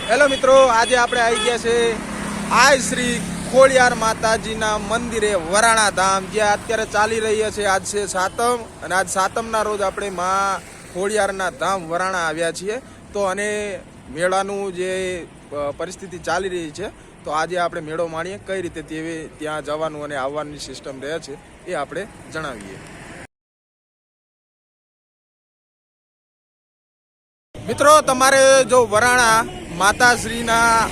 Hello મિત્રો, આજે આપણે આવી ગયા છે આ શ્રી ખોડિયાર માતાજીના મંદિરે વરાણા ધામ, જ્યાં અત્યારે ચાલી રહી છે. આજ છે સાતમ અને આજ સાતમના રોજ આપણે માં ખોડિયારના ધામ વરાણા આવ્યા છીએ. તો અને મેળાનું જે પરિસ્થિતિ ચાલી રહી છે, તો આજે આપણે મેળો માણીએ, કઈ રીતે ત્યાં જવાનું અને આવવાની સિસ્ટમ રહે છે એ આપણે જણાવીએ. મિત્રો, તમારે જો વરાણા માતાશ્રીના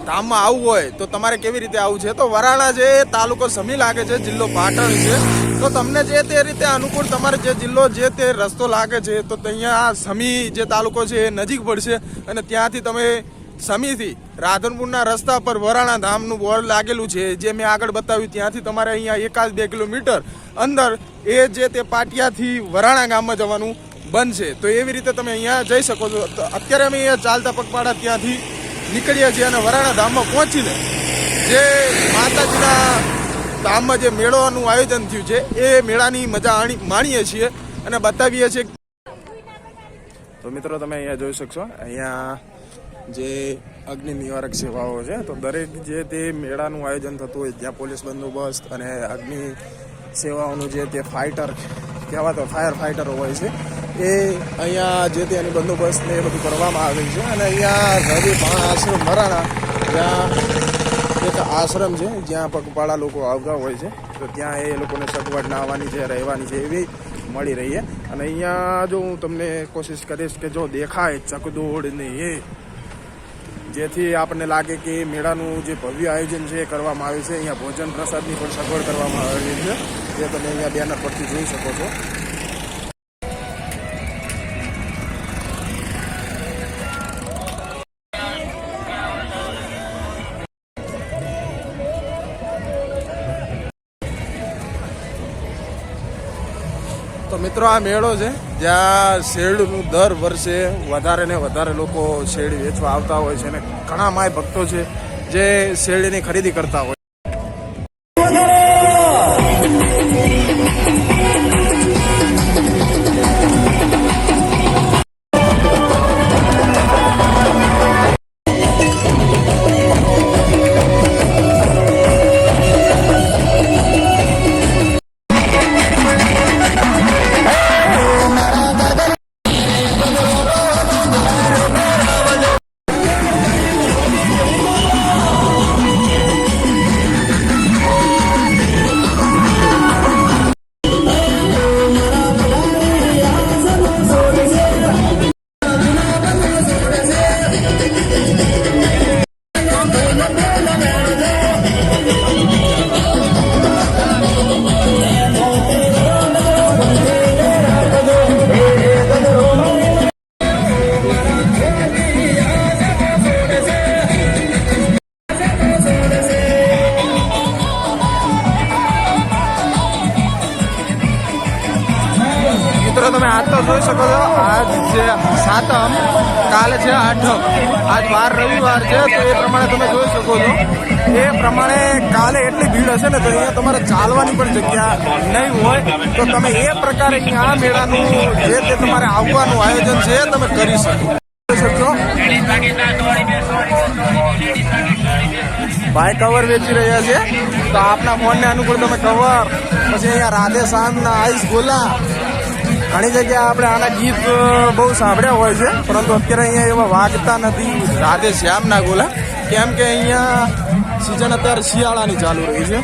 ધામમાં આવવું હોય તો તમારે કેવી રીતે આવવું છે? તો વરાણા જે તાલુકો સમી લાગે છે, જિલ્લો પાટણ છે. તો તમને જે તે રીતે અનુકૂળ તમારે જે જિલ્લો જે તે રસ્તો લાગે છે, તો અહીંયા સમી જે તાલુકો છે એ નજીક પડશે. અને ત્યાંથી તમે સમીથી રાધનપુરના રસ્તા પર વરાણા ધામનું બોર્ડ લાગેલું છે, જે મેં આગળ બતાવ્યું. ત્યાંથી તમારે અહીંયા 1-2 કિલોમીટર અંદર એ જે તે પાટિયાથી વરાણા ગામમાં જવાનું બનશે. તો એવી રીતે તમે અહીંયા જઈ શકો છો. તો અત્યારે અમે અહીંયા ચાલતા પગપાળા ત્યાંથી નીકળીએ છીએ અને વરાણા ધામમાં પહોંચીને જે માતાજીના ધામમાં જે મેળાનું આયોજન થયું છે એ મેળાની મજા માણીએ છીએ અને બતાવીએ છીએ. તો મિત્રો, તમે અહીંયા જોઈ શકશો, અહીંયા જે અગ્નિ નિવારક સેવાઓ છે. તો દરેક જે તે મેળાનું આયોજન થતું હોય જ્યાં પોલીસ બંદોબસ્ત અને અગ્નિ સેવાઓનું જે તે ફાઇટર કહેવાતો ફાયર ફાઇટરો હોય છે, એ અહીંયા જે તેની બંદોબસ્ત ને એ બધું કરવામાં આવે છે. અને અહીંયા રવિ ભાણ આશ્રમ વરાણા, જ્યાં એક આશ્રમ છે જ્યાં પગપાળા લોકો આવતા હોય છે, તો ત્યાં એ લોકોને સગવડ નાહવાની છે, રહેવાની છે, એવી મળી રહી છે. અને અહીંયા જો હું તમને કોશિશ કરીશ કે જો દેખાય ચકદોડ ને એ, જેથી આપણને લાગે કે મેળાનું જે ભવ્ય આયોજન છે એ કરવામાં આવે છે. અહીંયા ભોજન પ્રસાદની પણ સગવડ કરવામાં આવેલી છે, જે તમે અહીંયા બેનર પરથી જોઈ શકો છો. તો મિત્રો, આ મેળો છે જ્યાં શેરડીનું દર વર્ષે વધારે ને વધારે લોકો શેરડી વેચવા આવતા હોય છે અને ઘણા માય ભક્તો છે જે શેરડીની ખરીદી કરતા હોય. તમે આજ તો જોઈ શકો છો, આજ છે સાતમ, કાલે છે આઠમ, આજ 12 રવિવાર છે. તો એ પ્રમાણે તમે જોઈ શકો છો, એ પ્રમાણે કાલે એટલી ભીડ હશે ને, તો અહીંયા તમારે ચાલવાની પણ જગ્યા નહીં હોય. તો તમે એ પ્રકારે અહીંયા આ મેળાનું જે તે તમારે આવવાનું આયોજન છે તમે કરી શકો. ભાઈ કવર વેચી રહ્યા છે, તો આપના ફોનને અનુકૂળ તમે કવર, પછી અહીંયા રાધે શ્યામના આઈસ ગોલા, ઘણી જગ્યાએ આપણે આના ગીત બહુ સાંભળ્યા હોય છે, પરંતુ અત્યારે અહીંયા એવા વાગતા નથી રાધે શ્યામના ગોલા, કેમ કે અહીંયા સિઝન અત્યારે શિયાળાની ચાલુ રહી છે.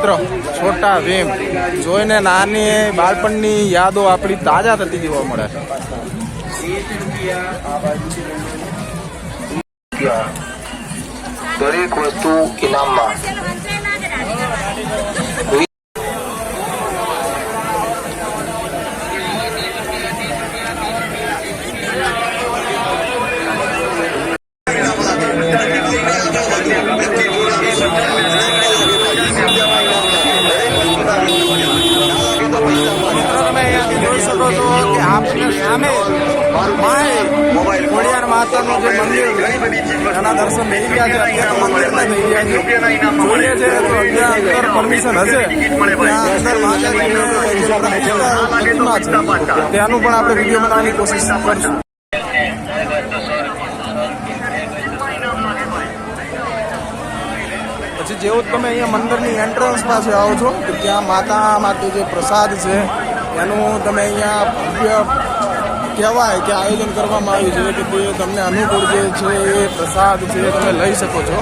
મિત્રો છોટા ભીમ જોઈને નાની બાળપણની યાદો આપણી તાજા થતી જોવા મળે. દરેક વસ્તુ ઇનામમાં. ખોડિયાર માતાનું જે મંદિર એના દર્શન થઈ ગયા છે. અત્યારે મંદિરના થઈ ગયા છે. જોઈએ છે તો ત્યાં અંદર પરમિશન હશે ત્યાં અંદર માતાજીની પ્રતિમા છે ત્યાંનું પણ આપણે વિડીયો બનાવવાની કોશિશ કરશું. પછી જેવું તમે અહીંયા મંદિરની એન્ટ્રન્સ પાસે આવો છો તો ત્યાં માતા માટે જે પ્રસાદ છે એનું તમે અહીંયા ભવ્ય કહેવાય કે આયોજન કરવામાં આવ્યું છે કે તે તમને અનુકૂળ જે છે એ પ્રસાદ છે તમે લઈ શકો છો.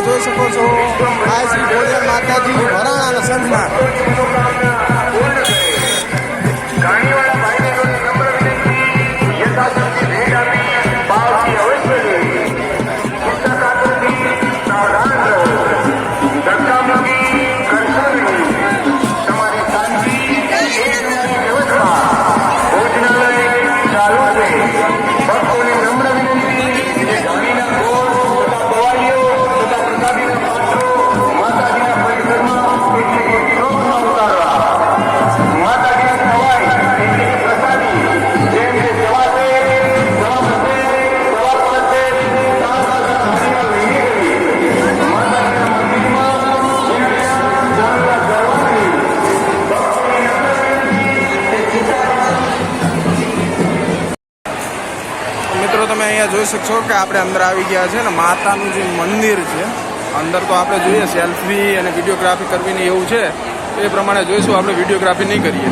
જોઈ શકો છો આ શ્રી ખોડિયાર માતાજી વરાણાના સંઘના તમે અહીંયા જોઈ શકશો કે આપણે અંદર આવી ગયા છે ને માતાનું જે મંદિર છે અંદર તો આપણે જોઈએ સેલ્ફી અને વિડીયોગ્રાફી કરવી ને એવું છે એ પ્રમાણે જોઈશું. આપણે વિડીયોગ્રાફી નહીં કરીએ.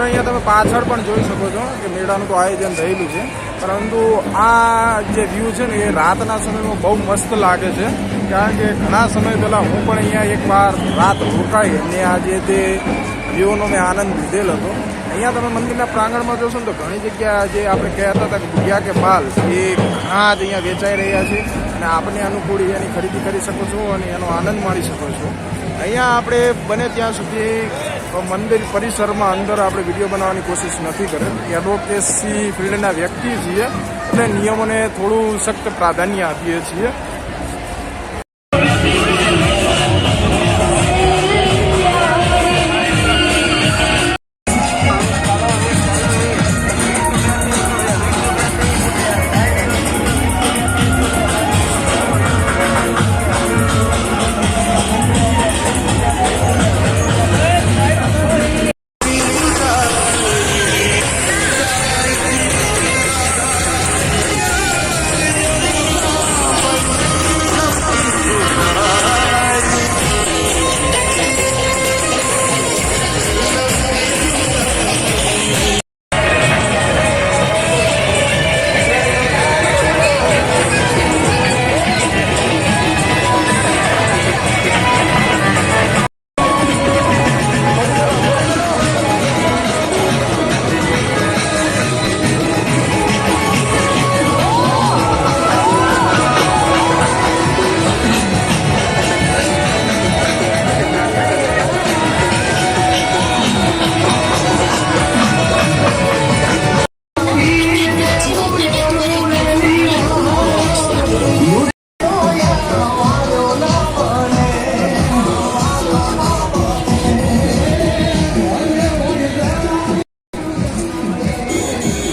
અહીંયા તમે પાછળ પણ જોઈ શકો છો કે મેળાનું તો આયોજન થયેલું છે, પરંતુ આ જે વ્યૂ છે ને એ રાતના સમયમાં બહુ મસ્ત લાગે છે. કારણ કે ઘણા સમય પહેલાં હું પણ અહીંયા એકવાર રાત રોકાઈ અને આ જે તે વ્યૂનો મેં આનંદ લીધેલો હતો. અહીંયા તમે મંદિરના પ્રાંગણમાં જોશો ને તો ઘણી જગ્યા જે આપણે કહેતા હતા કે ભૂગ્યા કે બાલ એ ઘણા જ અહીંયા વેચાઈ રહ્યા છે અને આપણે અનુકૂળ એની ખરીદી કરી શકો છો અને એનો આનંદ માણી શકો છો. અહીંયા આપણે બને ત્યાં સુધી મંદિર પરિસરમાં અંદર આપણે વિડીયો બનાવવાની કોશિશ નથી કરી. એડવોકેસી ફિલ્ડના વ્યક્તિ છીએ એટલે નિયમોને થોડું સખ્ત પ્રાધાન્ય આપીએ છીએ.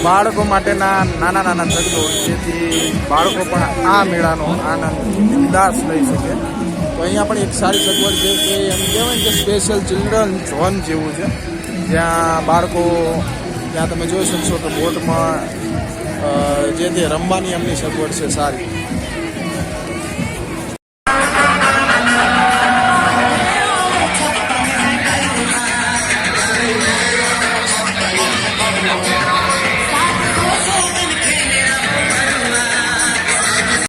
બાળકો માટેના નાના નાના સગડોળ, જેથી બાળકો પણ આ મેળાનો આનંદ ઉલ્લાસ લઈ શકે. તો અહીંયા પણ એક સારી સગવડ છે કે એમ કહેવાય કે સ્પેશિયલ ચિલ્ડ્રન ઝોન જેવું છે, જ્યાં બાળકો, ત્યાં તમે જોઈ શકશો કે બોટમાં જે તે રમવાની એમની સગવડ છે સારી.